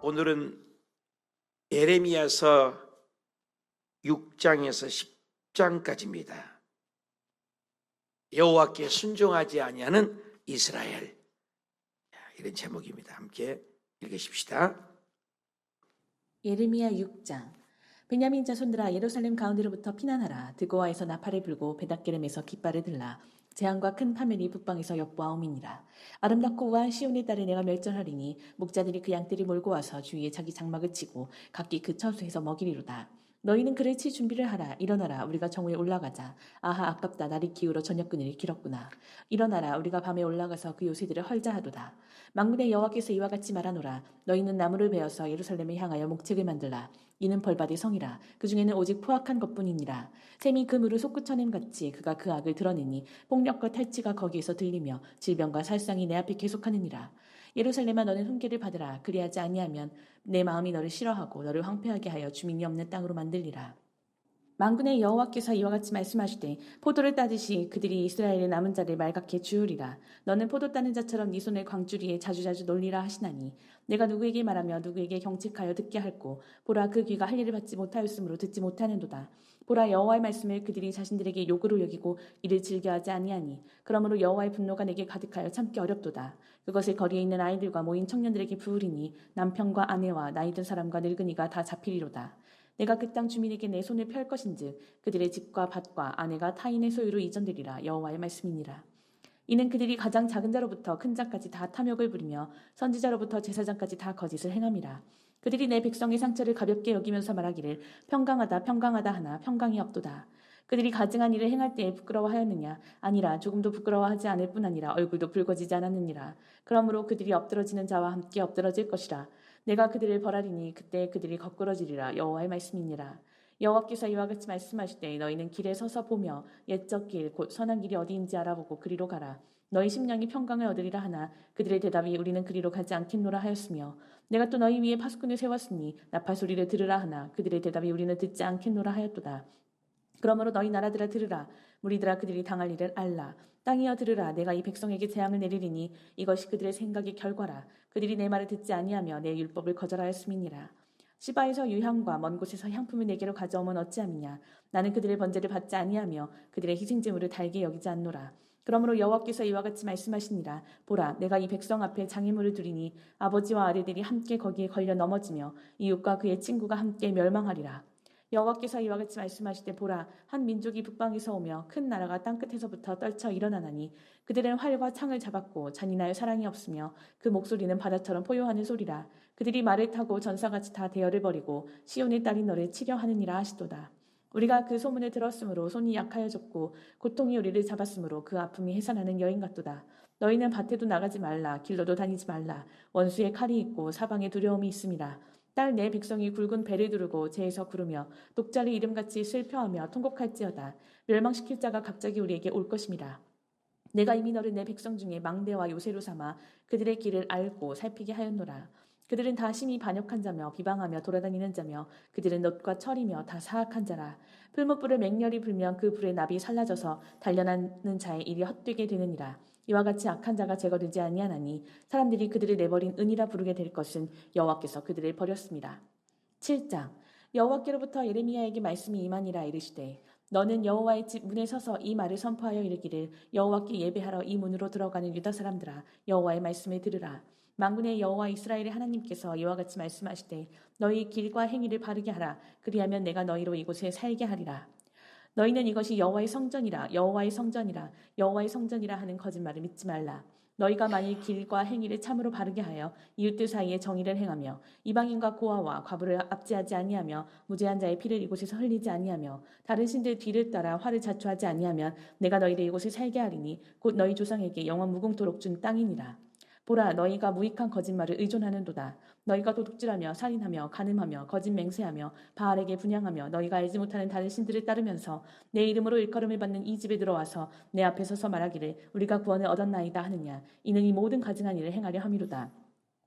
오늘은 예레미야서 6장에서 10장까지입니다. 여호와께 순종하지 아니하는 이스라엘, 이런 제목입니다. 함께 읽으십시다. 예레미야 6장. 베냐민 자손들아, 예루살렘 가운데로부터 피난하라. 드고아에서 나팔을 불고 베닷게렘에서 깃발을 들라. 재앙과 큰 파멸이 북방에서 엿보아옴이니라. 아름답고 우아한 시온의 딸을 내가 멸절하리니 목자들이 그 양떼를 몰고 와서 주위에 자기 장막을 치고 각기 그 처소에서 먹이리로다. 너희는 그를 칠 준비를 하라. 일어나라, 우리가 정오에 올라가자. 아하, 아깝다. 날이 기울어 저녁 그늘이 길었구나. 일어나라, 우리가 밤에 올라가서 그 요새들을 헐자하도다. 만군의 여호와께서 이와 같이 말하노라. 너희는 나무를 베어서 예루살렘을 향하여 목책을 만들라. 이는 벌받을 성이라. 그 중에는 오직 포악한 것뿐이니라. 샘이 그 물을 솟구쳐냄 같이 그가 그 악을 드러내니 폭력과 탈취가 거기에서 들리며 질병과 살상이 내 앞에 계속하느니라. 예루살렘아, 너는 훈계를 받으라. 그리하지 아니하면 내 마음이 너를 싫어하고 너를 황폐하게 하여 주민이 없는 땅으로 만들리라. 만군의 여호와께서 이와 같이 말씀하시되, 포도를 따듯이 그들이 이스라엘의 남은 자를 말갛게 주우리라. 너는 포도 따는 자처럼 네 손을 광주리에 자주자주 놀리라 하시나니, 내가 누구에게 말하며 누구에게 경책하여 듣게 할꼬. 보라, 그 귀가 할 일을 받지 못하였으므로 듣지 못하는도다. 보라, 여호와의 말씀을 그들이 자신들에게 욕으로 여기고 이를 즐겨하지 아니하니, 그러므로 여호와의 분노가 내게 가득하여 참기 어렵도다. 그것을 거리에 있는 아이들과 모인 청년들에게 부으리니 남편과 아내와 나이 든 사람과 늙은이가 다 잡히리로다. 내가 그 땅 주민에게 내 손을 펼 것인즉 그들의 집과 밭과 아내가 타인의 소유로 이전되리라. 여호와의 말씀이니라. 이는 그들이 가장 작은 자로부터 큰 자까지 다 탐욕을 부리며 선지자로부터 제사장까지 다 거짓을 행함이라. 그들이 내 백성의 상처를 가볍게 여기면서 말하기를 평강하다 평강하다 하나 평강이 없도다. 그들이 가증한 일을 행할 때에 부끄러워하였느냐? 아니라, 조금도 부끄러워하지 않을 뿐 아니라 얼굴도 붉어지지 않았느니라. 그러므로 그들이 엎드러지는 자와 함께 엎드러질 것이라. 내가 그들을 벌하리니 그때 그들이 거꾸러지리라. 여호와의 말씀이니라. 여호와께서 이와 같이 말씀하시되, 너희는 길에 서서 보며 옛적 길 곧 선한 길이 어디인지 알아보고 그리로 가라. 너희 심령이 평강을 얻으리라 하나 그들의 대답이 우리는 그리로 가지 않겠노라 하였으며, 내가 또 너희 위에 파수꾼을 세웠으니 나팔 소리를 들으라 하나 그들의 대답이 우리는 듣지 않겠노라 하였도다. 그러므로 너희 나라들아 들으라. 무리들아, 그들이 당할 일을 알라. 땅이여 들으라. 내가 이 백성에게 재앙을 내리리니 이것이 그들의 생각의 결과라. 그들이 내 말을 듣지 아니하며 내 율법을 거절하였음이니라. 시바에서 유향과 먼 곳에서 향품을 내게로 가져오면 어찌함이냐. 나는 그들의 번제를 받지 아니하며 그들의 희생제물을 달게 여기지 않노라. 그러므로 여호와께서 이와 같이 말씀하시니라. 보라, 내가 이 백성 앞에 장애물을 두리니 아버지와 아들들이 함께 거기에 걸려 넘어지며 이웃과 그의 친구가 함께 멸망하리라. 여호와께서 이와 같이 말씀하시되, 보라, 한 민족이 북방에서 오며 큰 나라가 땅끝에서부터 떨쳐 일어나나니 그들은 활과 창을 잡았고 잔인하여 사랑이 없으며 그 목소리는 바다처럼 포효하는 소리라. 그들이 말을 타고 전사같이 다 대열을 벌이고 시온의 딸이 너를 치려 하느니라 하시도다. 우리가 그 소문을 들었으므로 손이 약하여졌고 고통이 우리를 잡았으므로 그 아픔이 해산하는 여인 같도다. 너희는 밭에도 나가지 말라. 길로도 다니지 말라. 원수의 칼이 있고 사방에 두려움이 있음이라. 딸 내 백성이 굵은 배를 두르고 재에서 구르며 독자리 이름같이 슬퍼하며 통곡할지어다. 멸망시킬 자가 갑자기 우리에게 올 것임이라. 내가 이미 너를 내 백성 중에 망대와 요새로 삼아 그들의 길을 알고 살피게 하였노라. 그들은 다 심히 반역한 자며 비방하며 돌아다니는 자며 그들은 놋과 철이며 다 사악한 자라. 풀무불을 맹렬히 불면 그 불의 납이 살라져서 단련하는 자의 일이 헛되게 되느니라. 이와 같이 악한 자가 제거되지 아니하나니 사람들이 그들을 내버린 은이라 부르게 될 것은 여호와께서 그들을 버렸습니다. 7장. 여호와께로부터 예레미야에게 말씀이 임하니라. 이르시되, 너는 여호와의 집 문에 서서 이 말을 선포하여 이르기를, 여호와께 예배하러 이 문으로 들어가는 유다 사람들아, 여호와의 말씀을 들으라. 만군의 여호와 이스라엘의 하나님께서 이와 같이 말씀하시되, 너희 길과 행위를 바르게 하라. 그리하면 내가 너희로 이곳에 살게 하리라. 너희는 이것이 여호와의 성전이라, 여호와의 성전이라, 여호와의 성전이라 하는 거짓말을 믿지 말라. 너희가 만일 길과 행위를 참으로 바르게 하여 이웃들 사이에 정의를 행하며 이방인과 고아와 과부를 압제하지 아니하며 무죄한 자의 피를 이곳에서 흘리지 아니하며 다른 신들 뒤를 따라 화를 자초하지 아니하면 내가 너희를 이곳에 살게 하리니 곧 너희 조상에게 영원 무궁토록 준 땅이니라. 보라, 너희가 무익한 거짓말을 의존하는도다. 너희가 도둑질하며 살인하며 간음하며 거짓 맹세하며 바알에게 분향하며 너희가 알지 못하는 다른 신들을 따르면서 내 이름으로 일컬음을 받는 이 집에 들어와서 내 앞에 서서 말하기를 우리가 구원을 얻었나이다 하느냐. 이는 이 모든 가증한 일을 행하려 함이로다.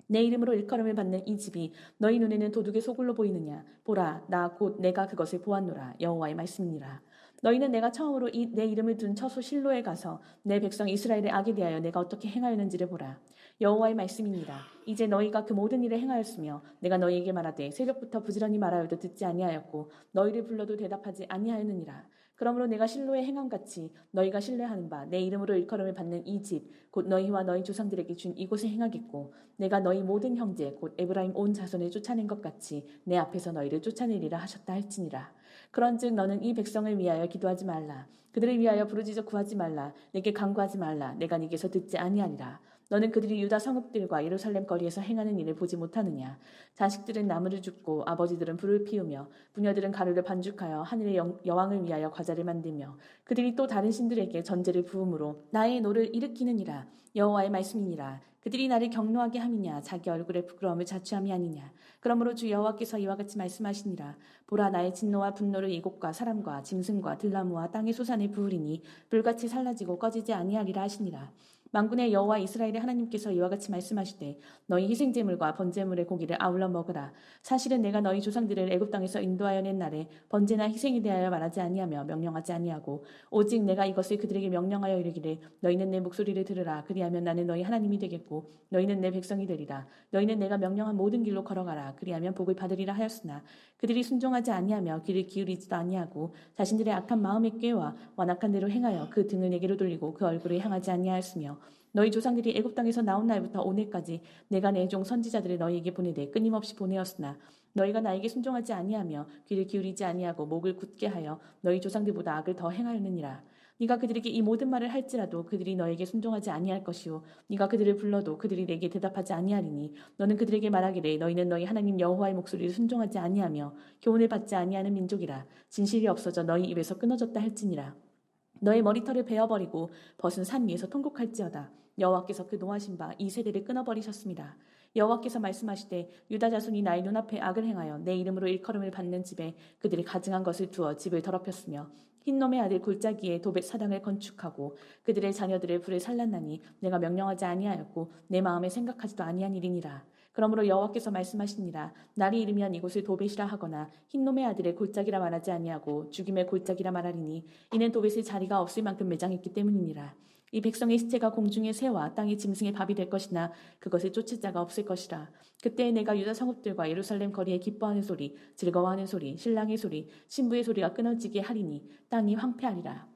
내 이름으로 일컬음을 받는 이 집이 너희 눈에는 도둑의 소굴로 보이느냐. 보라, 나 곧 내가 그것을 보았노라. 여호와의 말씀이니라. 너희는 내가 처음으로 내 이름을 둔 처소 실로에 가서 내 백성 이스라엘의 악에 대하여 내가 어떻게 행하였는지를 보라. 여호와의 말씀이니라. 이제 너희가 그 모든 일을 행하였으며 내가 너희에게 말하되 새벽부터 부지런히 말하여도 듣지 아니하였고 너희를 불러도 대답하지 아니하였느니라. 그러므로 내가 실로에 행한 같이 너희가 신뢰하는 바 내 이름으로 일컬음을 받는 이 집 곧 너희와 너희 조상들에게 준 이곳에 행하겠고 내가 너희 모든 형제 곧 에브라임 온 자손을 쫓아낸 것 같이 내 앞에서 너희를 쫓아내리라 하셨다 할지니라. 그런즉 너는 이 백성을 위하여 기도하지 말라. 그들을 위하여 부르짖어 구하지 말라. 내게 간구하지 말라. 내가 네게서 듣지 아니하리라. 너는 그들이 유다 성읍들과 예루살렘 거리에서 행하는 일을 보지 못하느냐? 자식들은 나무를 줍고 아버지들은 불을 피우며 부녀들은 가루를 반죽하여 하늘의 여왕을 위하여 과자를 만들며 그들이 또 다른 신들에게 전제를 부음으로 나의 노를 일으키느니라. 여호와의 말씀이니라. 그들이 나를 경노하게 함이냐 자기 얼굴의 부끄러움을 자취함이 아니냐. 그러므로 주 여호와께서 이와 같이 말씀하시니라. 보라 나의 진노와 분노를 이곳과 사람과 짐승과 들나무와 땅의 소산에 부으리니 불같이 살라지고 꺼지지 아니하리라 하시니라. 만군의 여호와 이스라엘의 하나님께서 이와 같이 말씀하시되 너희 희생제물과 번제물의 고기를 아울러 먹으라. 사실은 내가 너희 조상들을 애굽 땅에서 인도하여 낸 날에 번제나 희생에 대하여 말하지 아니하며 명령하지 아니하고 오직 내가 이것을 그들에게 명령하여 이르기를 너희는 내 목소리를 들으라. 그리하면 나는 너희 하나님이 되겠고 너희는 내 백성이 되리라. 너희는 내가 명령한 모든 길로 걸어가라. 그리하면 복을 받으리라 하였으나 그들이 순종하지 아니하며 귀를 기울이지도 아니하고 자신들의 악한 마음에 꾀와 완악한 대로 행하여 그 등을 내게로 돌리고 그 얼굴을 향하지 아니하였으며 너희 조상들이 애굽 땅에서 나온 날부터 오늘까지 내가 내 종 선지자들을 너희에게 보내되 끊임없이 보내었으나 너희가 나에게 순종하지 아니하며 귀를 기울이지 아니하고 목을 굳게 하여 너희 조상들보다 악을 더 행하였느니라. 네가 그들에게 이 모든 말을 할지라도 그들이 너에게 순종하지 아니할 것이요 네가 그들을 불러도 그들이 내게 대답하지 아니하리니 너는 그들에게 말하기를 너희는 너희 하나님 여호와의 목소리를 순종하지 아니하며 교훈을 받지 아니하는 민족이라. 진실이 없어져 너희 입에서 끊어졌다 할지니라. 너의 머리털을 베어버리고 벗은 산 위에서 통곡할지어다. 여호와께서 그 노하신 바 이 세대를 끊어버리셨습니다. 여호와께서 말씀하시되 유다 자손이 나의 눈앞에 악을 행하여 내 이름으로 일컬음을 받는 집에 그들이 가증한 것을 두어 집을 더럽혔으며 흰놈의 아들 골짜기에 도벳 사당을 건축하고 그들의 자녀들을 불에 살랐나니 내가 명령하지 아니하였고 내 마음에 생각하지도 아니한 일이니라. 그러므로 여호와께서 말씀하시니라. 날이 이르면 이곳을 도벳이라 하거나 흰놈의 아들의 골짜기라 말하지 아니하고 죽임의 골짜기라 말하리니 이는 도벳의 자리가 없을 만큼 매장했기 때문이니라. 이 백성의 시체가 공중의 새와 땅의 짐승의 밥이 될 것이나 그것을 쫓을 자가 없을 것이라. 그때 내가 유다 성읍들과 예루살렘 거리에 기뻐하는 소리, 즐거워하는 소리, 신랑의 소리, 신부의 소리가 끊어지게 하리니 땅이 황폐하리라.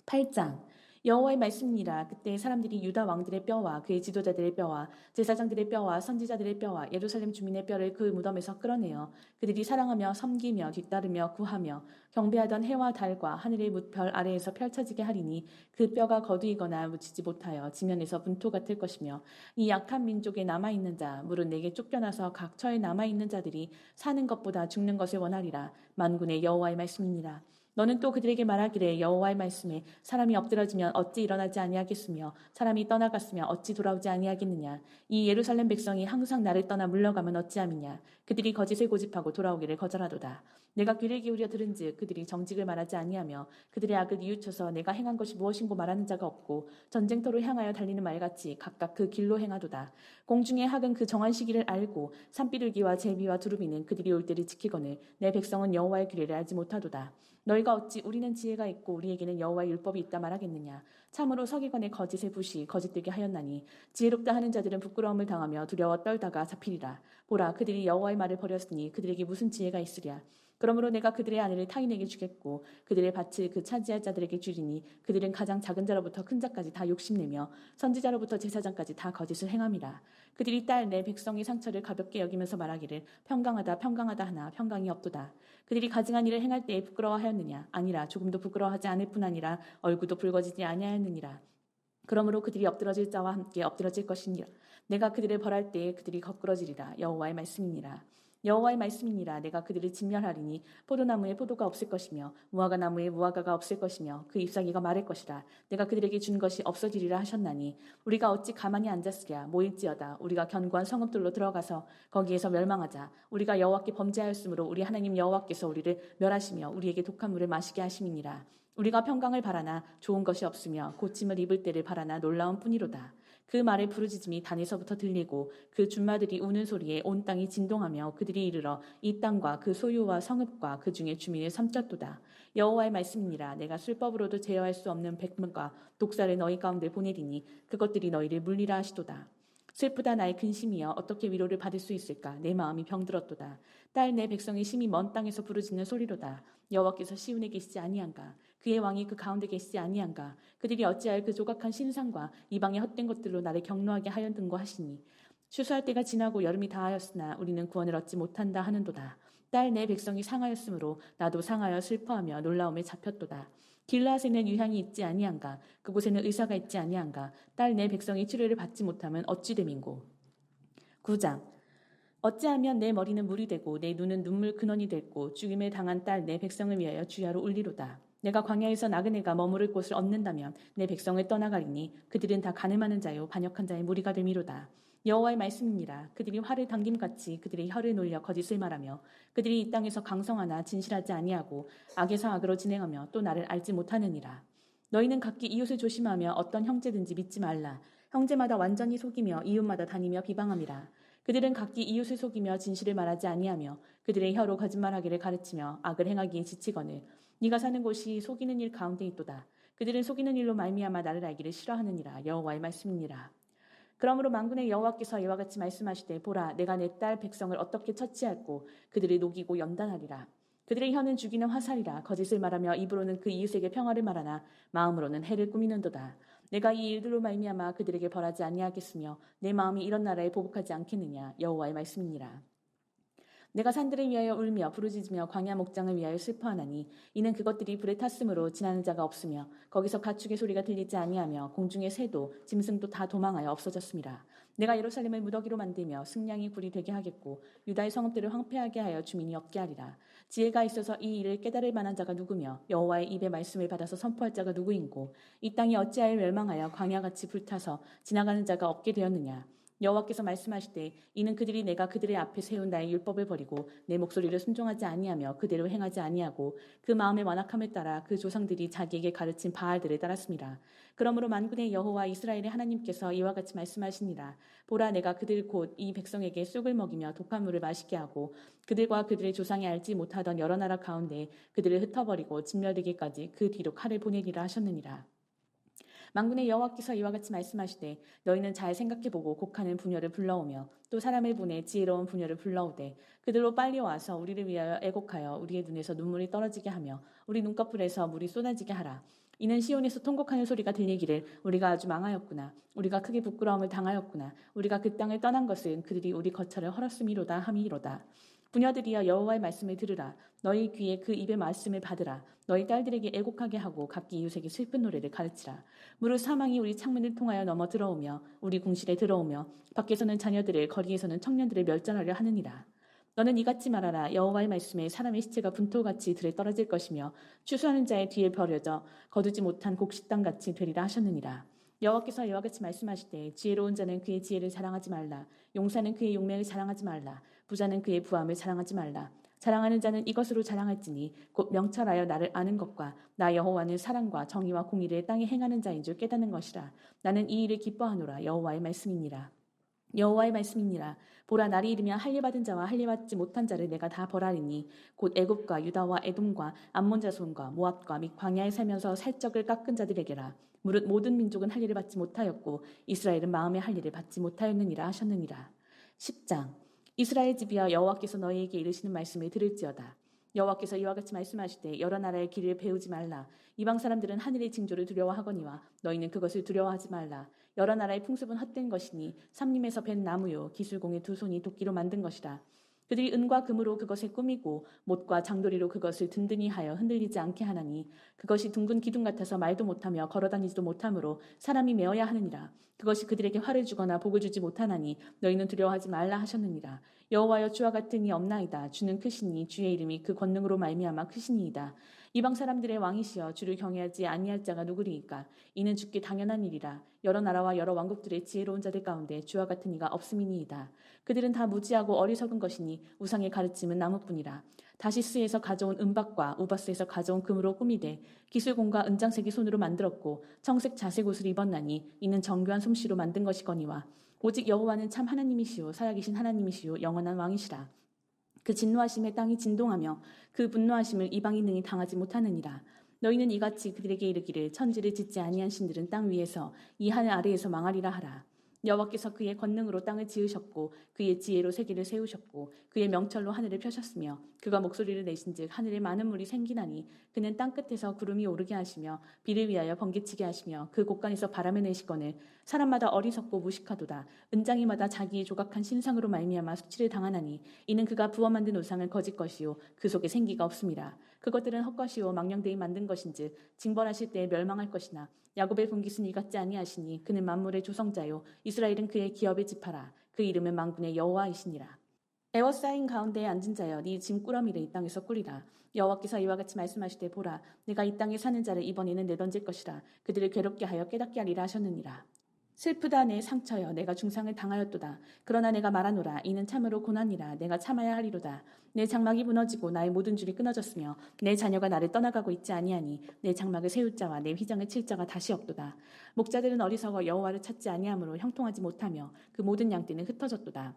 8장 여호와의 말씀이니라. 그때 사람들이 유다 왕들의 뼈와 그의 지도자들의 뼈와 제사장들의 뼈와 선지자들의 뼈와 예루살렘 주민의 뼈를 그 무덤에서 끌어내어 그들이 사랑하며 섬기며 뒤따르며 구하며 경배하던 해와 달과 하늘의 뭇별 아래에서 펼쳐지게 하리니 그 뼈가 거두이거나 묻히지 못하여 지면에서 분토 같을 것이며 이 약한 민족에 남아있는 자 물은 내게 쫓겨나서 각 처에 남아있는 자들이 사는 것보다 죽는 것을 원하리라. 만군의 여호와의 말씀이니라. 너는 또 그들에게 말하기를 여호와의 말씀에 사람이 엎드러지면 어찌 일어나지 아니하겠으며 사람이 떠나갔으면 어찌 돌아오지 아니하겠느냐. 이 예루살렘 백성이 항상 나를 떠나 물러가면 어찌함이냐. 그들이 거짓을 고집하고 돌아오기를 거절하도다. 내가 귀를 기울여 들은즉 그들이 정직을 말하지 아니하며 그들의 악을 뉘우쳐서 내가 행한 것이 무엇인고 말하는 자가 없고 전쟁터로 향하여 달리는 말같이 각각 그 길로 행하도다. 공중의 학은 그 정한 시기를 알고 산비둘기와 제비와 두루비는 그들이 올 때를 지키거늘 내 백성은 여호와의 규례를 알지 못하도다. 너희가 어찌 우리는 지혜가 있고 우리에게는 여호와의 율법이 있다 말하겠느냐. 참으로 서기관의 거짓의 붓이 거짓되게 하였나니 지혜롭다 하는 자들은 부끄러움을 당하며 두려워 떨다가 잡히리라. 보라 그들이 여호와의 말을 버렸으니 그들에게 무슨 지혜가 있으랴. 그러므로 내가 그들의 아내를 타인에게 주겠고 그들의 밭을 그 차지할 자들에게 주리니 그들은 가장 작은 자로부터 큰 자까지 다 욕심내며 선지자로부터 제사장까지 다 거짓을 행함이라. 그들이 딸 내 백성의 상처를 가볍게 여기면서 말하기를 평강하다 평강하다 하나 평강이 없도다. 그들이 가증한 일을 행할 때에 부끄러워하였느냐. 아니라 조금도 부끄러워하지 않을 뿐 아니라 얼굴도 붉어지지 아니하였느니라. 그러므로 그들이 엎드러질 자와 함께 엎드러질 것이니라. 내가 그들을 벌할 때에 그들이 거꾸러지리라. 여호와의 말씀이니라. 여호와의 말씀이니라. 내가 그들을 진멸하리니 포도나무에 포도가 없을 것이며 무화과 나무에 무화과가 없을 것이며 그 잎사귀가 마를 것이라. 내가 그들에게 준 것이 없어지리라 하셨나니 우리가 어찌 가만히 앉았으랴. 모일지어다. 우리가 견고한 성읍들로 들어가서 거기에서 멸망하자. 우리가 여호와께 범죄하였으므로 우리 하나님 여호와께서 우리를 멸하시며 우리에게 독한 물을 마시게 하심이니라. 우리가 평강을 바라나 좋은 것이 없으며 고침을 입을 때를 바라나 놀라운 뿐이로다. 그 말의 부르짖음이 단에서부터 들리고 그 준마들이 우는 소리에 온 땅이 진동하며 그들이 이르러 이 땅과 그 소유와 성읍과 그 중에 주민을 삼켰도다. 여호와의 말씀이니라. 내가 술법으로도 제어할 수 없는 백문과 독사를 너희 가운데 보내리니 그것들이 너희를 물리라 하시도다. 슬프다 나의 근심이여 어떻게 위로를 받을 수 있을까? 내 마음이 병들었도다. 딸 내 백성이 심히 먼 땅에서 부르짖는 소리로다. 여호와께서 시온에 계시지 아니한가? 그의 왕이 그 가운데 계시지 아니한가? 그들이 어찌하여 그 조각한 신상과 이방의 헛된 것들로 나를 경노하게 하였든고 하시니 추수할 때가 지나고 여름이 다하였으나 우리는 구원을 얻지 못한다 하는도다. 딸 내 백성이 상하였으므로 나도 상하여 슬퍼하며 놀라움에 잡혔도다. 길라앗에는 유향이 있지 아니한가? 그곳에는 의사가 있지 아니한가? 딸 내 백성이 치료를 받지 못하면 어찌 됨인고? 9장. 어찌하면 내 머리는 물이 되고 내 눈은 눈물 근원이 됐고 죽임을 당한 딸 내 백성을 위하여 주야로 울리로다. 내가 광야에서 나그네가 머무를 곳을 얻는다면 내 백성을 떠나가리니 그들은 다 가늠하는 자요 반역한 자의 무리가 됨이로다. 여호와의 말씀이니라. 그들이 활을 당김같이 그들의 혀를 놀려 거짓을 말하며 그들이 이 땅에서 강성하나 진실하지 아니하고 악에서 악으로 진행하며 또 나를 알지 못하느니라. 너희는 각기 이웃을 조심하며 어떤 형제든지 믿지 말라. 형제마다 완전히 속이며 이웃마다 다니며 비방함이라. 그들은 각기 이웃을 속이며 진실을 말하지 아니하며 그들의 혀로 거짓말하기를 가르치며 악을 행하기에 지치거늘 네가 사는 곳이 속이는 일 가운데 있도다. 그들은 속이는 일로 말미암아 나를 알기를 싫어하느니라. 여호와의 말씀이니라. 그러므로 만군의 여호와께서 이와 같이 말씀하시되 보라 내가 내 딸 백성을 어떻게 처치할고 그들을 녹이고 연단하리라. 그들의 혀는 죽이는 화살이라. 거짓을 말하며 입으로는 그 이웃에게 평화를 말하나 마음으로는 해를 꾸미는도다. 내가 이 일들로 말미암아 그들에게 벌하지 아니하겠으며 내 마음이 이런 나라에 보복하지 않겠느냐. 여호와의 말씀이니라. 내가 산들을 위하여 울며 부르짖으며 광야 목장을 위하여 슬퍼하나니 이는 그것들이 불에 탔으므로 지나는 자가 없으며 거기서 가축의 소리가 들리지 아니하며 공중의 새도 짐승도 다 도망하여 없어졌습니다. 내가 예루살렘을 무더기로 만들며 승냥이 굴이 되게 하겠고 유다의 성읍들을 황폐하게 하여 주민이 없게 하리라. 지혜가 있어서 이 일을 깨달을 만한 자가 누구며 여호와의 입의 말씀을 받아서 선포할 자가 누구인고 이 땅이 어찌하여 멸망하여 광야같이 불타서 지나가는 자가 없게 되었느냐. 여호와께서 말씀하시되 이는 그들이 내가 그들의 앞에 세운 나의 율법을 버리고 내 목소리를 순종하지 아니하며 그대로 행하지 아니하고 그 마음의 완악함을 따라 그 조상들이 자기에게 가르친 바알들을 따랐습니다. 그러므로 만군의 여호와 이스라엘의 하나님께서 이와 같이 말씀하시니라. 보라 내가 그들 곧 이 백성에게 쑥을 먹이며 독한 물을 마시게 하고 그들과 그들의 조상이 알지 못하던 여러 나라 가운데 그들을 흩어버리고 진멸되기까지 그 뒤로 칼을 보내리라 하셨느니라. 만군의 여호와께서 이와 같이 말씀하시되 너희는 잘 생각해보고 곡하는 부녀를 불러오며 또 사람을 보내 지혜로운 부녀를 불러오되 그들로 빨리 와서 우리를 위하여 애곡하여 우리의 눈에서 눈물이 떨어지게 하며 우리 눈꺼풀에서 물이 쏟아지게 하라. 이는 시온에서 통곡하는 소리가 들리기를 우리가 아주 망하였구나. 우리가 크게 부끄러움을 당하였구나. 우리가 그 땅을 떠난 것은 그들이 우리 거처를 헐었음이로다 함이로다. 부녀들이여 여호와의 말씀을 들으라. 너희 귀에 그 입의 말씀을 받으라. 너희 딸들에게 애곡하게 하고 각기 이웃에게 슬픈 노래를 가르치라. 무릇 사망이 우리 창문을 통하여 넘어 들어오며 우리 궁실에 들어오며 밖에서는 자녀들을 거리에서는 청년들을 멸절하려 하느니라. 너는 이같이 말하라. 여호와의 말씀에 사람의 시체가 분토같이 들에 떨어질 것이며 추수하는 자의 뒤에 버려져 거두지 못한 곡식당같이 되리라 하셨느니라. 여호와께서 이와 같이 말씀하시되 지혜로운 자는 그의 지혜를 자랑하지 말라. 용사는 그의 용맹을 자랑하지 말라. 부자는 그의 부함을 자랑하지 말라. 자랑하는 자는 이것으로 자랑할지니 곧 명철하여 나를 아는 것과 나 여호와는 사랑과 정의와 공의를 땅에 행하는 자인 줄 깨닫는 것이라. 나는 이 일을 기뻐하노라. 여호와의 말씀이니라. 여호와의 말씀이니라. 보라 날이 이르면 할례받은 자와 할례받지 못한 자를 내가 다 벌하리니 곧 애굽과 유다와 에돔과 암몬 자손과 모압과 및 광야에 살면서 살적을 깎은 자들에게라. 무릇 모든 민족은 할례를 받지 못하였고 이스라엘은 마음의 할례를 받지 못하였느니라 하셨느니라. 10장. 이스라엘 집이여 여호와께서 너희에게 이르시는 말씀을 들을지어다. 여호와께서 이와 같이 말씀하시되 여러 나라의 길을 배우지 말라. 이방 사람들은 하늘의 징조를 두려워하거니와 너희는 그것을 두려워하지 말라. 여러 나라의 풍습은 헛된 것이니 삼림에서 벤 나무요 기술공의 두 손이 도끼로 만든 것이라. 그들이 은과 금으로 그것을 꾸미고 못과 장도리로 그것을 든든히 하여 흔들리지 않게 하나니 그것이 둥근 기둥 같아서 말도 못하며 걸어다니지도 못하므로 사람이 메어야 하느니라. 그것이 그들에게 화를 주거나 복을 주지 못하나니 너희는 두려워하지 말라 하셨느니라. 여호와여 주와 같은 이 없나이다. 주는 크시니 주의 이름이 그 권능으로 말미암아 크시니이다. 이방 사람들의 왕이시여 주를 경외하지 아니할 자가 누구리이까. 이는 주께 당연한 일이라. 여러 나라와 여러 왕국들의 지혜로운 자들 가운데 주와 같은 이가 없음이니이다. 그들은 다 무지하고 어리석은 것이니 우상의 가르침은 나무뿐이라. 다시스에서 가져온 은박과 우바스에서 가져온 금으로 꾸미되 기술공과 은장색이 손으로 만들었고 청색 자색 옷을 입었나니 이는 정교한 솜씨로 만든 것이거니와 오직 여호와는 참 하나님이시오 살아계신 하나님이시오 영원한 왕이시라. 그 진노하심에 땅이 진동하며 그 분노하심을 이방이 능히 당하지 못하느니라. 너희는 이같이 그들에게 이르기를 천지를 짓지 아니한 신들은 땅 위에서 이 하늘 아래에서 망하리라 하라. 여호와께서 그의 권능으로 땅을 지으셨고 그의 지혜로 세계를 세우셨고 그의 명철로 하늘을 펴셨으며 그가 목소리를 내신즉 하늘에 많은 물이 생기나니 그는 땅 끝에서 구름이 오르게 하시며 비를 위하여 번개치게 하시며 그 곳간에서 바람을 내시거늘 사람마다 어리석고 무식하도다. 은장이마다 자기의 조각한 신상으로 말미암아 수치를 당하나니 이는 그가 부어 만든 우상은 거짓 것이요 그 속에 생기가 없음이라. 그것들은 헛것이요 망령되이 만든 것인즉 징벌하실 때에 멸망할 것이나 야곱의 분깃은 이같지 아니하시니 그는 만물의 조성자요 이스라엘은 그의 기업의 지파라. 그 이름은 만군의 여호와이시니라. 에워싸인 가운데에 앉은 자여 네 짐꾸러미를 이 땅에서 꾸리라. 여호와께서 이와 같이 말씀하시되 보라 내가 이 땅에 사는 자를 이번에는 내던질 것이라. 그들을 괴롭게 하여 깨닫게 하리라 하셨느니라. 슬프다 내 상처여 내가 중상을 당하였도다. 그러나 내가 말하노라 이는 참으로 고난이라. 내가 참아야 하리로다. 내 장막이 무너지고 나의 모든 줄이 끊어졌으며 내 자녀가 나를 떠나가고 있지 아니하니 내 장막을 세울 자와 내 휘장을 칠 자가 다시 없도다. 목자들은 어리석어 여호와를 찾지 아니하므로 형통하지 못하며 그 모든 양떼는 흩어졌도다.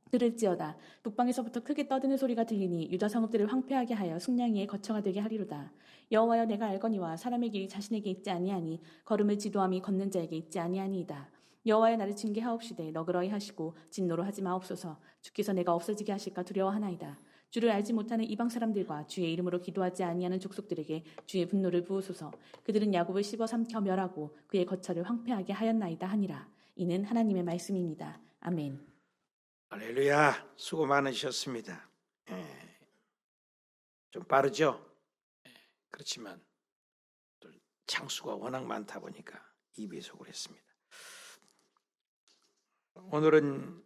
들을지어다 북방에서부터 크게 떠드는 소리가 들리니 유다 성읍들을 황폐하게 하여 숙량이의 거처가 되게 하리로다. 여호와여 내가 알거니와 사람의 길이 자신에게 있지 아니하니 걸음을 지도함이 걷는 자에게 있지 아니하니이다. 여호와여 나를 징계하옵시되 너그러이 하시고 진노로 하지 마옵소서. 주께서 내가 없어지게 하실까 두려워하나이다. 주를 알지 못하는 이방 사람들과 주의 이름으로 기도하지 아니하는 족속들에게 주의 분노를 부으소서. 그들은 야곱을 씹어 삼켜 멸하고 그의 거처를 황폐하게 하였나이다 하니라. 이는 하나님의 말씀입니다. 아멘. 할렐루야. 수고 많으셨습니다. 좀 빠르죠? 그렇지만 또 장수가 워낙 많다 보니까 2배속을 했습니다. 오늘은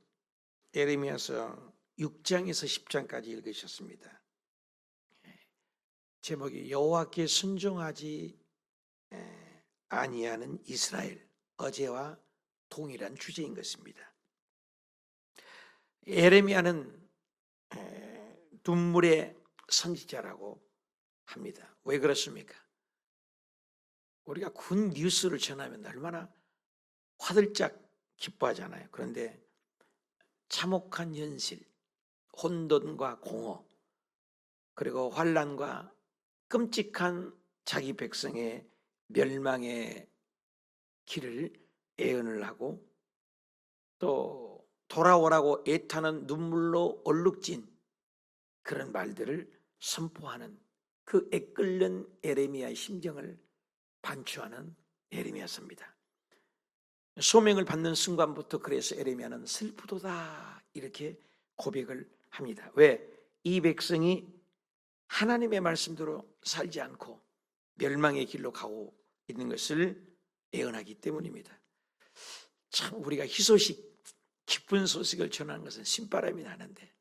예레미야서 6장에서 10장까지 읽으셨습니다. 제목이 여호와께 순종하지 아니하는 이스라엘, 어제와 동일한 주제인 것입니다. 예레미야는 눈물의 선지자라고 합니다. 왜 그렇습니까? 우리가 군 뉴스를 전하면 얼마나 화들짝 기뻐하잖아요. 그런데 참혹한 현실, 혼돈과 공허, 그리고 환난과 끔찍한 자기 백성의 멸망의 길을 예언을 하고 또 돌아오라고 애타는 눈물로 얼룩진 그런 말들을 선포하는 그 애끓는 예레미야의 심정을 반추하는 예레미야서입니다. 소명을 받는 순간부터 그래서 예레미야는 슬프도다 이렇게 고백을 합니다. 왜? 이 백성이 하나님의 말씀대로 살지 않고 멸망의 길로 가고 있는 것을 예언하기 때문입니다. 참 우리가 희소식, 기쁜 소식을 전하는 것은 신바람이 나는데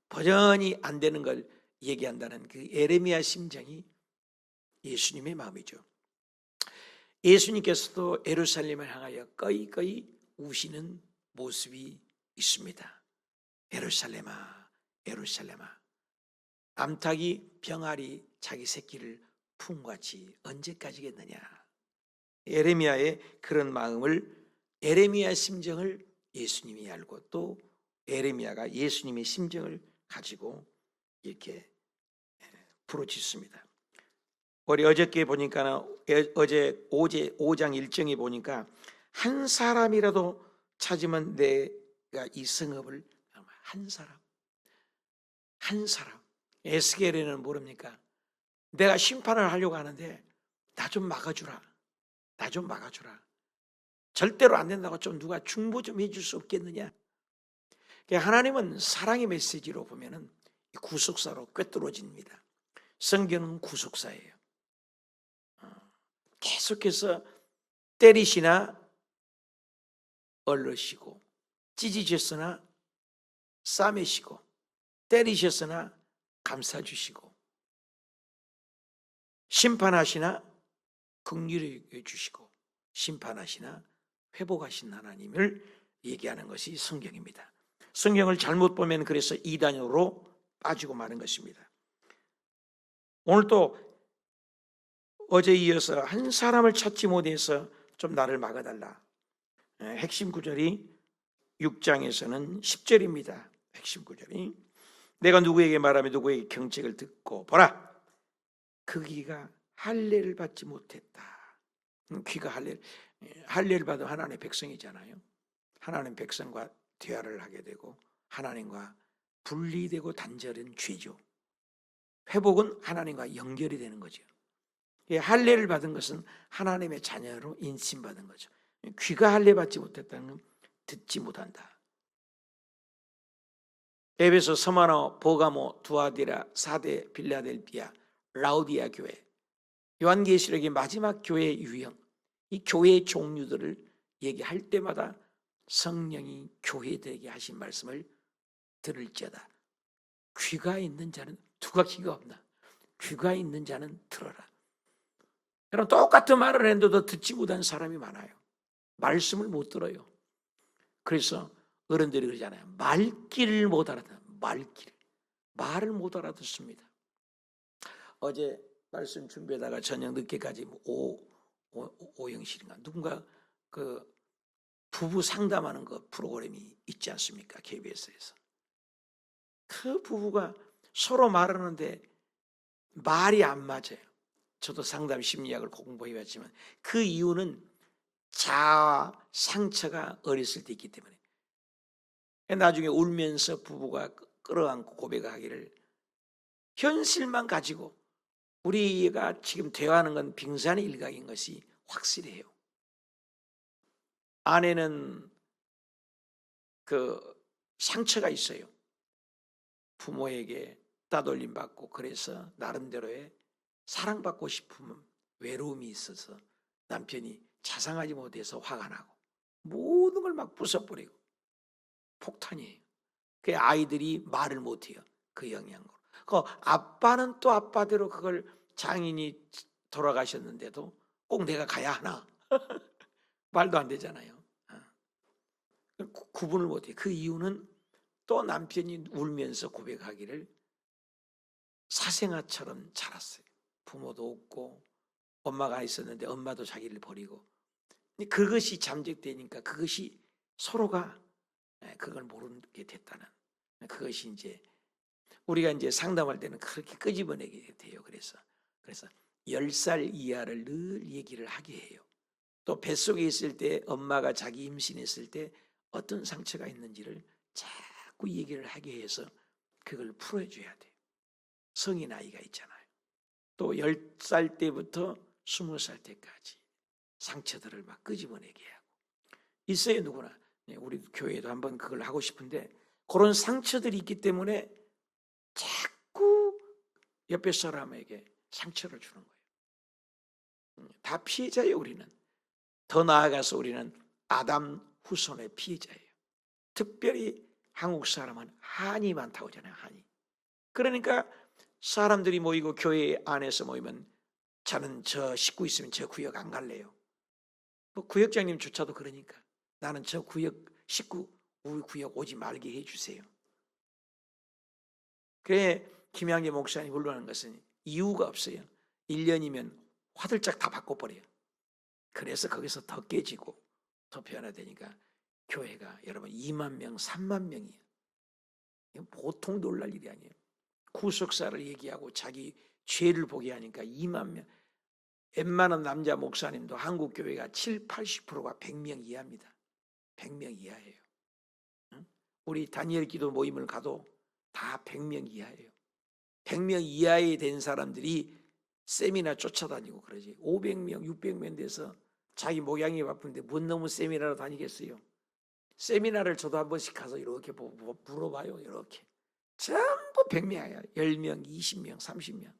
버전이 안 되는 걸 얘기한다는 그 예레미야 심정이 예수님의 마음이죠. 예수님께서도 예루살렘을 향하여 꺼이꺼이 우시는 모습이 있습니다. 예루살렘아, 예루살렘아, 암탉이 병아리 자기 새끼를 품같이 언제까지겠느냐. 예레미야의 그런 마음을, 예레미야 심정을 예수님이 알고 또 예레미야가 예수님의 심정을 가지고 이렇게 부르짖습니다. 우리 어저께 보니까 어제 5장 1정에 보니까 한 사람이라도 찾으면 내가 이 성읍을, 한 사람 에스겔에는 모릅니까? 내가 심판을 하려고 하는데 나 좀 막아주라, 나 좀 막아주라. 절대로 안 된다고 좀 누가 중보 좀 해줄 수 없겠느냐. 하나님은 사랑의 메시지로 보면은 구속사로 꿰뚫어집니다. 성경은 구속사예요. 계속해서 때리시나 얼르시고, 찢으셨으나 싸매시고, 때리셨으나 감싸주시고, 심판하시나 긍휼히 주시고, 심판하시나 회복하신 하나님을 얘기하는 것이 성경입니다. 성경을 잘못 보면 그래서 이단으로 빠지고 마는 것입니다. 오늘 또 어제 이어서 한 사람을 찾지 못해서 좀 나를 막아달라. 핵심 구절이 6장에서는 10절입니다. 핵심 구절이 내가 누구에게 말하며 누구에게 경책을 듣고 보라 그 귀가 할례를 받지 못했다. 귀가 할례를 받은 하나님의 백성이잖아요. 하나님 백성과 대화를 하게 되고 하나님과 분리되고 단절된 죄죠. 회복은 하나님과 연결이 되는 거죠. 할례를 받은 것은 하나님의 자녀로 인침받은 거죠. 귀가 할례 받지 못했다는 건 듣지 못한다. 에베소, 서마노, 보가모, 두아디라, 사데, 빌라델비아, 라우디아 교회, 요한계시록의 마지막 교회의 유형, 이 교회의 종류들을 얘기할 때마다 성령이 교회들에게 하신 말씀을 들을지어다. 귀가 있는 자는, 누가 귀가 없나? 귀가 있는 자는 들어라. 여러분, 똑같은 말을 했는데도 듣지 못한 사람이 많아요. 말씀을 못 들어요. 그래서 어른들이 그러잖아요. 말귀를 못 알아듣는, 말을 못 알아듣습니다. 어제 말씀 준비하다가 저녁 늦게까지 오영실인가 누군가 그 부부 상담하는 그 프로그램이 있지 않습니까? KBS에서. 그 부부가 서로 말하는데 말이 안 맞아요. 저도 상담 심리학을 공부해봤지만 그 이유는 자아 상처가 어렸을 때 있기 때문에. 나중에 울면서 부부가 끌어안고 고백하기를, 현실만 가지고 우리가 지금 대화하는 건 빙산의 일각인 것이 확실해요. 아내는 그 상처가 있어요. 부모에게 따돌림 받고, 그래서 나름대로의 사랑받고 싶은 외로움이 있어서 남편이 자상하지 못해서 화가 나고 모든 걸 막 부숴버리고 폭탄이에요. 그 아이들이 말을 못해요. 그 영향으로. 그 아빠는 또 아빠대로 그걸, 장인이 돌아가셨는데도 꼭 내가 가야 하나? 말도 안 되잖아요. 구분을 못해요. 그 이유는 또 남편이 울면서 고백하기를 사생아처럼 자랐어요. 부모도 없고 엄마가 있었는데 엄마도 자기를 버리고, 그것이 잠적되니까 그것이 서로가 그걸 모르게 됐다는, 그것이 이제 우리가 이제 상담할 때는 그렇게 끄집어내게 돼요. 그래서 10살 이하를 늘 얘기를 하게 해요. 또 뱃속에 있을 때 엄마가 자기 임신했을 때 어떤 상처가 있는지를 자꾸 얘기를 하게 해서 그걸 풀어줘야 돼요. 성인 아이가 있잖아요. 또 10살 때부터 20살 때까지 상처들을 막 끄집어내게 하고 있어요. 누구나. 우리 교회도 한번 그걸 하고 싶은데 그런 상처들이 있기 때문에 자꾸 옆에 사람에게 상처를 주는 거예요. 다 피해자예요. 우리는. 더 나아가서 우리는 아담 후손의 피해자예요. 특별히 한국 사람은 한이 많다고 하잖아요. 한이. 그러니까 사람들이 모이고 교회 안에서 모이면 저는 저 식구 있으면 저 구역 안 갈래요. 뭐 구역장님조차도 그러니까 나는 저 구역 식구 우리 구역 오지 말게 해주세요. 그래 김양재 목사님 물러나는 것은 이유가 없어요. 1년이면 화들짝 다 바꿔버려요. 그래서 거기서 더 깨지고 더 변화되니까 교회가 여러분 2만 명, 3만 명이에요. 보통 놀랄 일이 아니에요. 구속사를 얘기하고 자기 죄를 보게 하니까 2만 명. 웬만한 남자 목사님도 한국 교회가 7, 80%가 100명 이하입니다. 100명 이하예요. 우리 다니엘 기도 모임을 가도 다 100명 이하예요. 100명 이하에 된 사람들이 세미나 쫓아다니고 그러지. 500명, 600명 돼서 자기 목양이 바쁜데 뭔 놈의 세미나로 다니겠어요. 세미나를 저도 한 번씩 가서 이렇게 물어봐요. 이렇게. 전부 100명이야. 10명, 20명, 30명.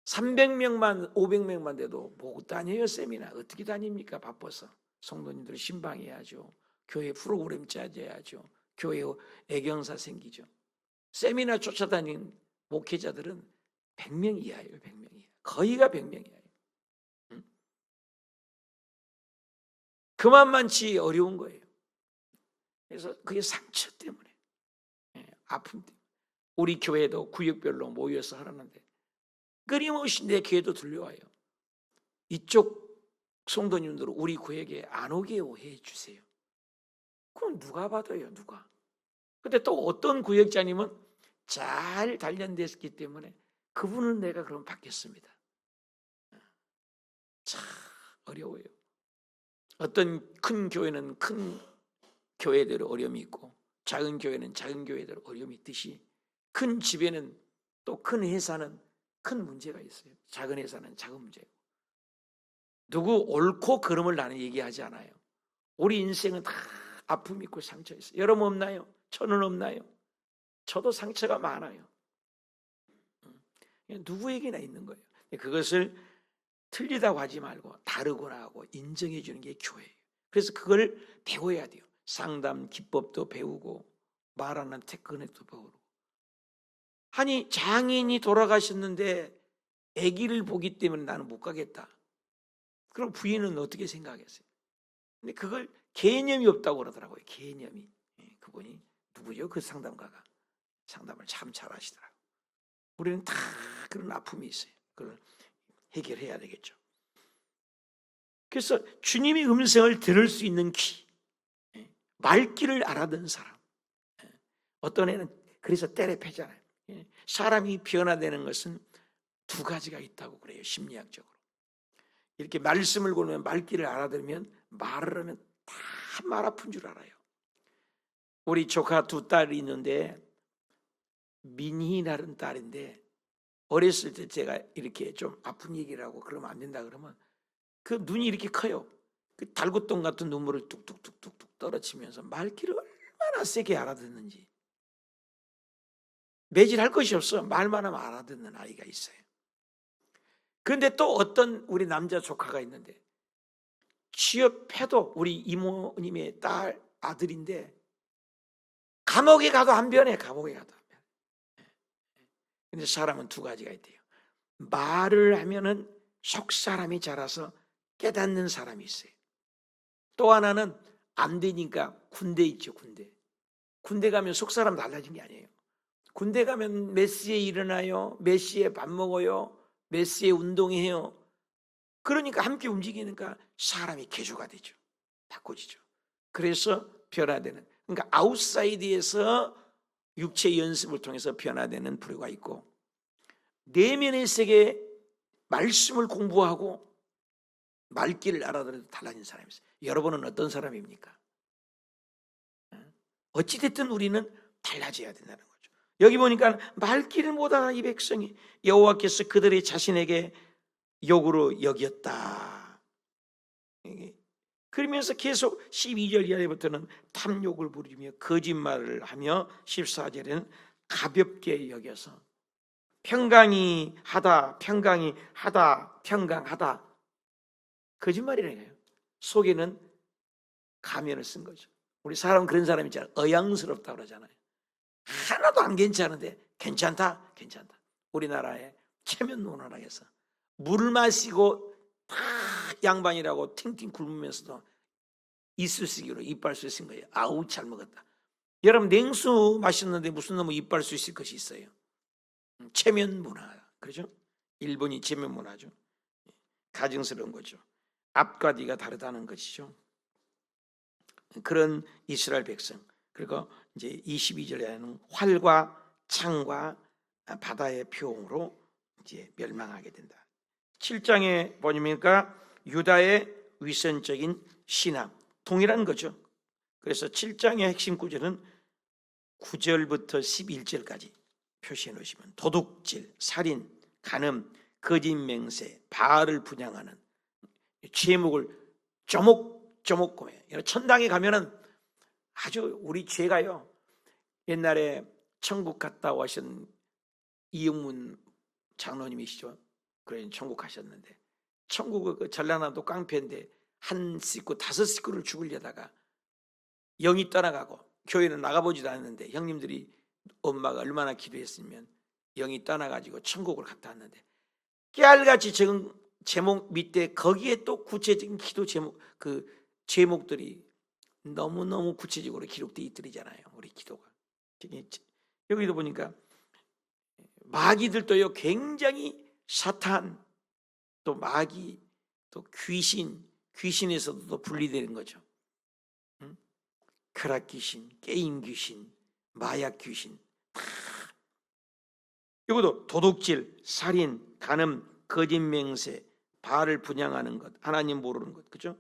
300명만 500명만 돼도 못 다녀요. 세미나 어떻게 다닙니까? 바빠서. 성도님들 신방해야죠. 교회 프로그램 짜줘야죠. 교회 애경사 생기죠. 세미나 쫓아다니는 목회자들은 100명 이하예요. 100명 이하. 거의가 100명이에요. 그만만치 어려운 거예요. 그래서 그게 상처 때문에, 아픔 때문에. 우리 교회도 구역별로 모여서 하라는데 끊임없이 내 교회도 들려와요. 이쪽 성도님들 우리 구역에 안 오게 해 주세요. 그럼 누가 받아요? 누가? 근데 또 어떤 구역장님은 잘 단련됐기 때문에 그분은 내가 그럼 받겠습니다. 참 어려워요. 어떤 큰 교회는 큰 교회대로 어려움이 있고 작은 교회는 작은 교회대로 어려움이 있듯이 큰 집에는 또 큰 회사는 큰 문제가 있어요. 작은 회사는 작은 문제고. 누구 옳고 그름을 나는 얘기하지 않아요. 우리 인생은 다 아픔이 있고 상처 있어요. 여러분 없나요? 저는 없나요? 저도 상처가 많아요. 누구에게나 있는 거예요. 그것을 틀리다고 하지 말고 다르구나 하고 인정해 주는 게 교회예요. 그래서 그걸 배워야 돼요. 상담 기법도 배우고 말하는 테크닉도 배우고. 아니 장인이 돌아가셨는데 아기를 보기 때문에 나는 못 가겠다. 그럼 부인은 어떻게 생각했어요? 근데 그걸 개념이 없다고 그러더라고요. 개념이. 그분이 누구죠? 그 상담가가. 상담을 참 잘하시더라고요. 우리는 다 그런 아픔이 있어요. 그걸 해결해야 되겠죠. 그래서 주님의 음성을 들을 수 있는 귀, 말귀를 알아듣는 사람. 어떤 애는 그래서 때려 패잖아요. 사람이 변화되는 것은 두 가지가 있다고 그래요. 심리학적으로. 이렇게 말씀을 걸으면 말귀를 알아들으면 말을 하면 다 말 아픈 줄 알아요. 우리 조카 두 딸이 있는데 민희라는 딸인데 어렸을 때 제가 이렇게 좀 아픈 얘기를 하고 그러면 안 된다 그러면 그 눈이 이렇게 커요. 그 달구똥 같은 눈물을 뚝뚝뚝뚝뚝 떨어치면서 말귀를 얼마나 세게 알아듣는지. 매질할 것이 없어. 말만 하면 알아듣는 아이가 있어요. 그런데 또 어떤 우리 남자 조카가 있는데 취업해도 우리 이모님의 딸 아들인데 감옥에 가도 안 변해. 감옥에 가도 안 변해. 근데 사람은 두 가지가 있대요. 말을 하면은 속 사람이 자라서 깨닫는 사람이 있어요. 또 하나는 안 되니까 군대 있죠. 군대 가면 속 사람 달라진 게 아니에요. 군대 가면 몇 시에 일어나요? 몇 시에 밥 먹어요? 몇 시에 운동해요? 그러니까 함께 움직이니까 사람이 개조가 되죠. 바꿔지죠. 그래서 변화되는. 그러니까 아웃사이드에서 육체 연습을 통해서 변화되는 부류가 있고 내면의 세계 말씀을 공부하고 말귀를 알아들어도 달라진 사람이 있어요. 여러분은 어떤 사람입니까? 어찌됐든 우리는 달라져야 된다는 거죠. 여기 보니까 말귀를 못 알아 이 백성이 여호와께서 그들의 자신에게 욕으로 여겼다. 그러면서 계속 12절 이하부터는 탐욕을 부리며 거짓말을 하며 14절에는 가볍게 여겨서 평강이 하다 거짓말이래요. 속에는 가면을 쓴 거죠. 우리 사람 그런 사람 있잖아요. 어양스럽다 그러잖아요. 하나도 안 괜찮은데 괜찮다. 우리나라에 체면 논란하겠어. 물 마시고 다 양반이라고 팅팅 굶으면서도 이쑤시개로 이빨 쑤신 거예요. 아우 잘 먹었다. 여러분 냉수 마셨는데 무슨 놈의 이빨 쑤실 것이 있어요. 체면 문화. 그렇죠? 일본이 체면 문화죠. 가증스러운 거죠. 앞과 뒤가 다르다는 것이죠. 그런 이스라엘 백성. 그리고 이제 22절에는 활과 창과 바다의 표홍으로 이제 멸망하게 된다. 7장에 보니까 유다의 위선적인 신앙, 동일한 거죠. 그래서 7장의 핵심 구절은 9절부터 11절까지 표시해 놓으시면 도둑질, 살인, 간음, 거짓 맹세, 바알을 분양하는 죄목을 조목조목 고해요. 천당에 가면은 아주 우리 죄가요. 옛날에 천국 갔다 오신 이영문 장로님이시죠. 그래 천국 가셨는데 천국의 그 전라남도 깡패인데 한 식구 5식구를 죽으려다가 영이 떠나가고 교회는 나가보지도 않았는데 형님들이 엄마가 얼마나 기도했으면 영이 떠나가지고 천국을 갔다 왔는데 깨알같이 적은 제목 밑에 거기에 또 구체적인 기도 제목 그 제목들이 너무너무 구체적으로 기록되어 있더잖아요. 우리 기도가 여기도 보니까 마귀들도요 굉장히 사탄 또 마귀 또 귀신에서도 또 분리되는 거죠. 크락 귀신, 게임 귀신, 마약 귀신 다 이것도 도둑질, 살인, 간음, 거짓 맹세, 바알을 분양하는 것, 하나님 모르는 것, 그죠?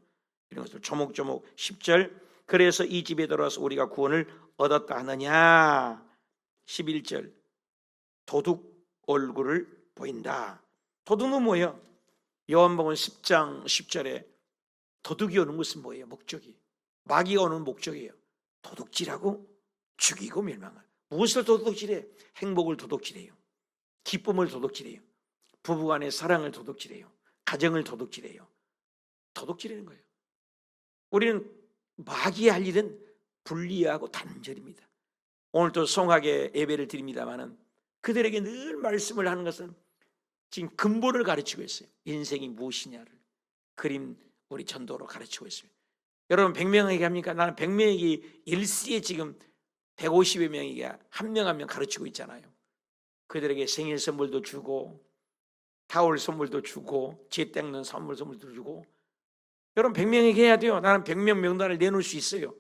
이런 것을 조목조목 10절 그래서 이 집에 들어와서 우리가 구원을 얻었다 하느냐. 11절 도둑 얼굴을 보인다. 도둑은 뭐예요? 요한복음 10장 10절에 도둑이 오는 것은 뭐예요? 목적이. 마귀가 오는 목적이에요. 도둑질하고 죽이고 멸망할. 무엇을 도둑질해? 행복을 도둑질해요. 기쁨을 도둑질해요. 부부간의 사랑을 도둑질해요. 가정을 도둑질해요. 도둑질하는 거예요. 우리는 마귀의 할 일은 불리하고 단절입니다. 오늘도 송하게 예배를 드립니다마는 그들에게 늘 말씀을 하는 것은 지금 근본을 가르치고 있어요. 인생이 무엇이냐를 그림 우리 전도로 가르치고 있어요. 여러분 100명에게 합니까? 나는 100명에게 일시에 지금 150여 명에게 한 명 한 명 가르치고 있잖아요. 그들에게 생일 선물도 주고 타월 선물도 주고 재 닦는 선물도 주고. 여러분 100명에게 해야 돼요. 나는 100명 명단을 내놓을 수 있어요.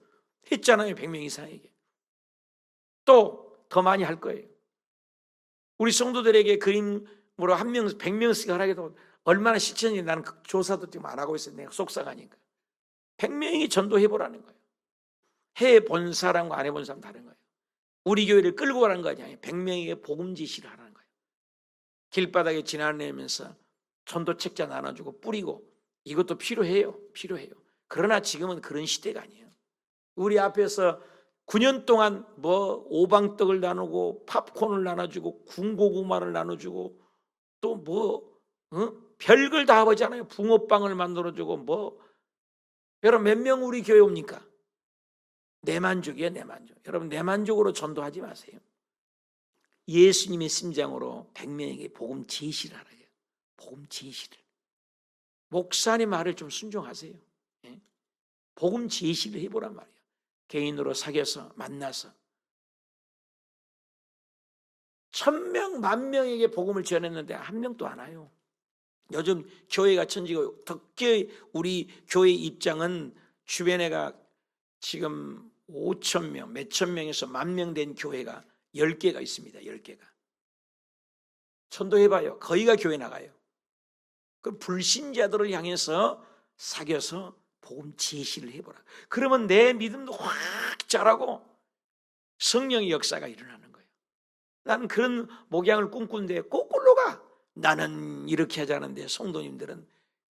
했잖아요. 100명 이상에게. 또 더 많이 할 거예요. 우리 성도들에게 그림으로 한 명 100명씩 하라고 얼마나 실천인지 나는 그 조사도 지금 안 하고 있어요. 내가 속상하니까. 100명이 전도해보라는 거예요. 해본 사람과 안 해본 사람 다른 거예요. 우리 교회를 끌고 가라는 거 아니에요. 100명에게 복음 지시를 하라는 거예요. 길바닥에 지나다니면서 전도 책자 나눠주고 뿌리고 이것도 필요해요. 그러나 지금은 그런 시대가 아니에요. 우리 앞에서 9년 동안 뭐 오방떡을 나누고 팝콘을 나눠주고 군고구마를 나눠주고 또 뭐 별걸 다 하잖아요. 붕어빵을 만들어주고 뭐. 여러분 몇 명 우리 교회 옵니까? 내 만족이에요. 내 만족. 여러분 내 만족으로 전도하지 마세요. 예수님의 심장으로 100명에게 복음 제시를 하라요. 복음 제시를. 목사님 말을 좀 순종하세요. 예? 복음 제시를 해보란 말이에요. 개인으로 사귀어서 만나서 1000명, 10,000명에게 복음을 전했는데 한 명도 안 와요. 요즘 교회가 천지고 특히 우리 교회 입장은 주변에가 지금 5,000명, 몇천 명에서 10,000명 된 교회가 10개가 있습니다. 10개가. 전도해봐요. 거기가 교회 나가요. 그 불신자들을 향해서 사귀어서 복음 제시를 해보라. 그러면 내 믿음도 확 자라고 성령의 역사가 일어나는 거예요. 나는 그런 목양을 꿈꾸는데 거꾸로 가. 나는 이렇게 하자는데 성도님들은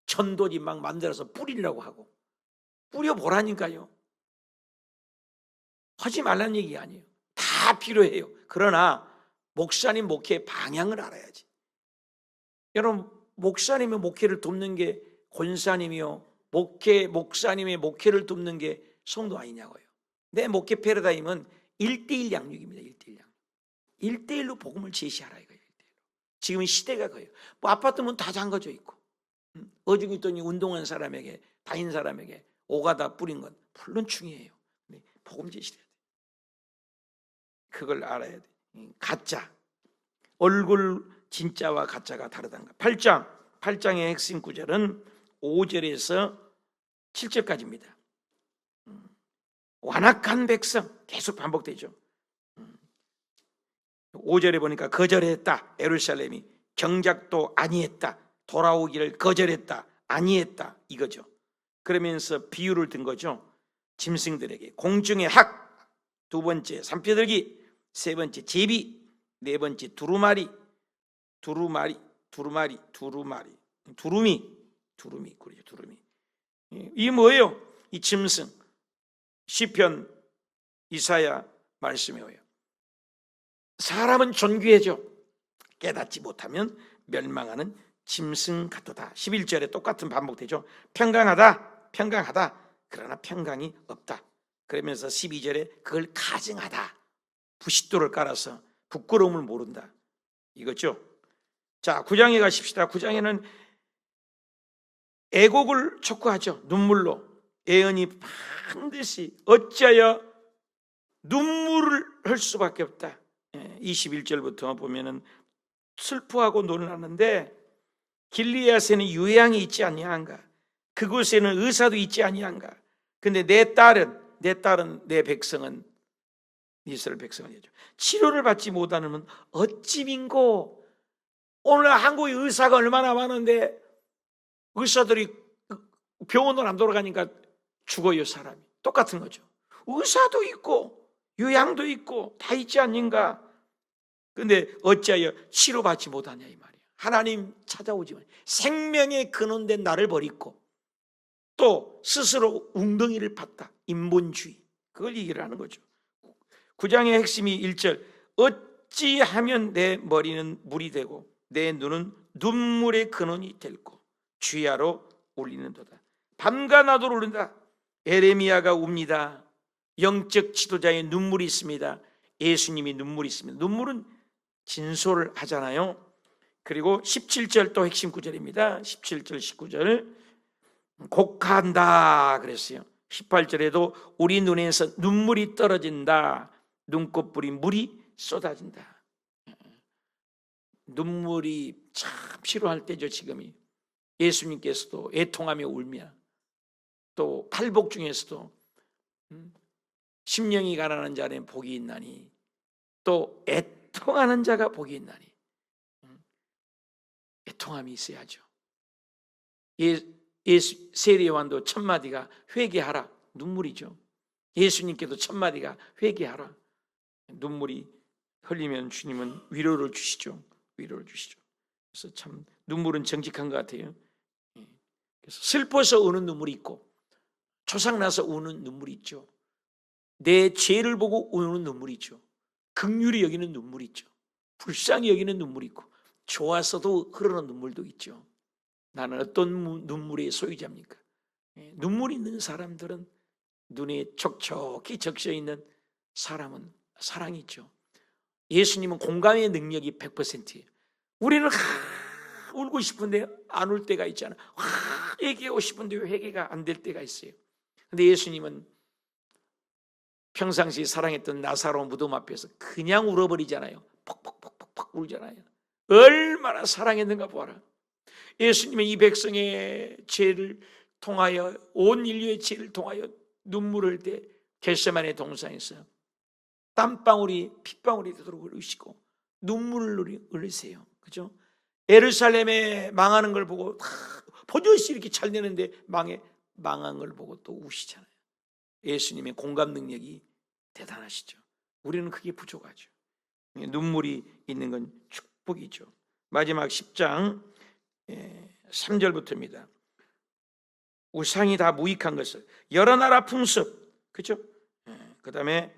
전도지 막 만들어서 뿌리려고 하고. 뿌려보라니까요. 하지 말라는 얘기 아니에요. 다 필요해요. 그러나 목사님 목회의 방향을 알아야지. 여러분 목사님의 목회를 돕는 게 권사님이요. 목사님의 목회를 돕는 게 성도 아니냐고요. 내 목회 패러다임은 1:1 양육입니다. 1:1 양육. 1:1로 복음을 제시하라 이거예요. 1:1로. 지금 시대가 그래요. 뭐 아파트 문 다 잠가져 있고 어중이 있더니 운동한 사람에게 다닌 사람에게 오가다 뿌린 건 물론 중요해요. 복음 제시해야 돼. 그걸 알아야 돼. 가짜. 얼굴 진짜와 가짜가 다르다는 거. 8장의 핵심 구절은 5절에서 7절까지입니다. 완악한 백성 계속 반복되죠. 5절에 보니까 거절했다. 예루살렘이 경작도 아니했다. 돌아오기를 거절했다. 아니했다. 이거죠. 그러면서 비유를 든 거죠. 짐승들에게 공중의 학, 두 번째 산패들기, 세 번째 제비, 네 번째 두루마리, 그렇죠. 두루미. 이게 뭐예요? 이 짐승. 시편 이사야 말씀이 오요. 사람은 존귀해져 깨닫지 못하면 멸망하는 짐승 같도다. 11절에 똑같은 반복되죠. 평강하다. 그러나 평강이 없다. 그러면서 12절에 그걸 가증하다. 부싯돌을 깔아서 부끄러움을 모른다. 이거죠. 자, 9장에 가십시다. 9장에는 애곡을 촉구하죠. 눈물로. 예언이 반드시 어찌하여 눈물을 흘 수밖에 없다. 21절부터 보면은 슬퍼하고 놀라는데 길리앗에는 유향이 있지 아니한가? 그곳에는 의사도 있지 아니한가? 근데 내 백성은 이스라엘 백성이죠. 치료를 받지 못하면 어찌 민고. 오늘 한국의 의사가 얼마나 많은데 의사들이 병원을 안 돌아가니까 죽어요. 사람이 똑같은 거죠. 의사도 있고 요양도 있고 다 있지 않는가? 근데 어찌하여 치료받지 못하냐 이 말이에요. 하나님 찾아오지만 생명의 근원된 나를 버리고 또 스스로 웅덩이를 팠다. 인본주의, 그걸 얘기를 하는 거죠. 9장의 핵심이 1절, 어찌하면 내 머리는 물이 되고 내 눈은 눈물의 근원이 될고 주야로 울리는도다. 밤과 낮으로 울린다. 에레미야가 웁니다. 영적 지도자의 눈물이 있습니다. 예수님이 눈물이 있습니다. 눈물은 진솔을 하잖아요. 그리고 17절 또 핵심 구절입니다. 17절 19절 곡한다 그랬어요. 18절에도 우리 눈에서 눈물이 떨어진다. 눈꽃불이 물이 쏟아진다. 눈물이 참 필요할 때죠. 지금이 예수님께서도 애통하며 울며 또 팔복 중에서도 심령이 가난한 자는 복이 있나니 또 애통하는 자가 복이 있나니 애통함이 있어야죠. 세례 요한도 첫 마디가 회개하라, 눈물이죠. 예수님께도 첫 마디가 회개하라. 눈물이 흘리면 주님은 위로를 주시죠. 위로를 주시죠. 그래서 참 눈물은 정직한 것 같아요. 그래서 슬퍼서 우는 눈물이 있고 초상나서 우는 눈물이 있죠. 내 죄를 보고 우는 눈물이 있죠. 긍휼히 여기는 눈물이 있죠. 불쌍히 여기는 눈물이 있고 좋아서도 흐르는 눈물도 있죠. 나는 어떤 눈물의 소유자입니까? 눈물 있는 사람들은 눈에 촉촉히 적셔있는 사람은 사랑이 있죠. 예수님은 공감의 능력이 100%예요. 우리는 울고 싶은데 안 울 때가 있잖아요. 얘기하고 싶은데 회개가 안 될 때가 있어요. 근데 예수님은 평상시 사랑했던 나사로 무덤 앞에서 그냥 울어버리잖아요. 퍽퍽퍽퍽 울잖아요. 얼마나 사랑했는가 보아라. 예수님은 이 백성의 죄를 통하여 온 인류의 죄를 통하여 눈물을 흘릴 때 겟세마네 동산에서 땀방울이 핏방울이 되도록 흘리시고 눈물을 흘리세요. 그죠? 예루살렘에 망하는 걸 보고 버젓이 이렇게 잘 되는데 망한 걸 보고 또 우시잖아요. 예수님의 공감 능력이 대단하시죠. 우리는 그게 부족하죠. 눈물이 있는 건 축복이죠. 마지막 10장 3절부터입니다. 우상이 다 무익한 것을 여러 나라 풍습, 그죠? 그 다음에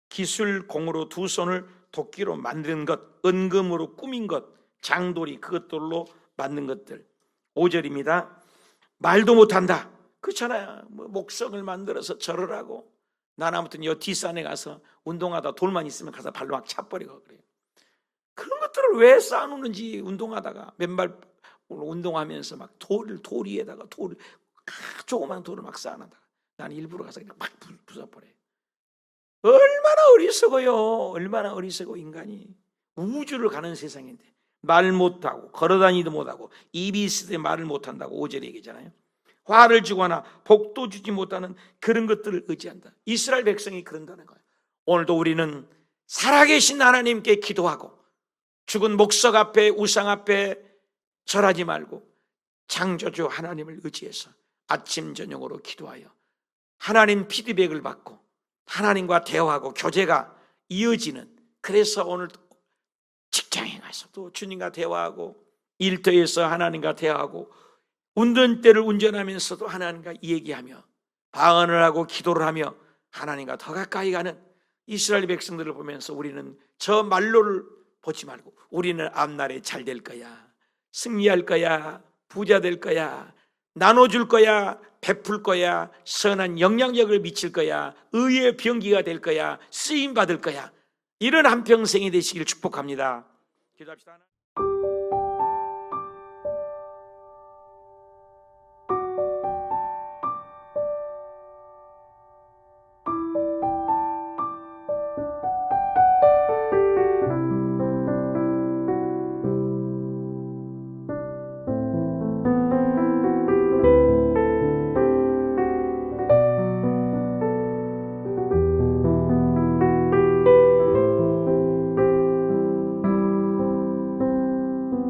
기술 공으로 두 손을 도끼로 만든 것, 은금으로 꾸민 것, 장돌이 그것들로 만든 것들. 5절입니다. 말도 못한다. 그렇잖아요. 뭐 목석을 만들어서 절을 하고 나는 아무튼 여 뒷산에 가서 운동하다 돌만 있으면 가서 발로 막 차버리고 그래요. 그런 것들을 왜 쌓아놓는지 운동하다가 맨발 운동하면서 막 돌 위에다가 조그만 돌을 막 쌓아놨다가 나는 일부러 가서 그냥 막 부숴버려요. 얼마나 어리석어요. 얼마나 어리석어 인간이. 우주를 가는 세상인데 말 못하고 걸어다니도 못하고 입이 있을 때 말을 못한다고 5절에 얘기잖아요. 화를 주거나 복도 주지 못하는 그런 것들을 의지한다. 이스라엘 백성이 그런다는 거예요. 오늘도 우리는 살아계신 하나님께 기도하고 죽은 목석 앞에 우상 앞에 절하지 말고 창조주 하나님을 의지해서 아침 저녁으로 기도하여 하나님 피드백을 받고 하나님과 대화하고 교제가 이어지는, 그래서 오늘 직장에 가서도 주님과 대화하고 일터에서 하나님과 대화하고 운전대를 운전하면서도 하나님과 얘기하며 방언을 하고 기도를 하며 하나님과 더 가까이 가는 이스라엘 백성들을 보면서 우리는 저 말로를 보지 말고 우리는 앞날에 잘 될 거야, 승리할 거야, 부자 될 거야, 나눠줄 거야, 베풀 거야, 선한 영향력을 미칠 거야, 의의 병기가 될 거야, 쓰임 받을 거야, 이런 한평생이 되시길 축복합니다. 기도합시다.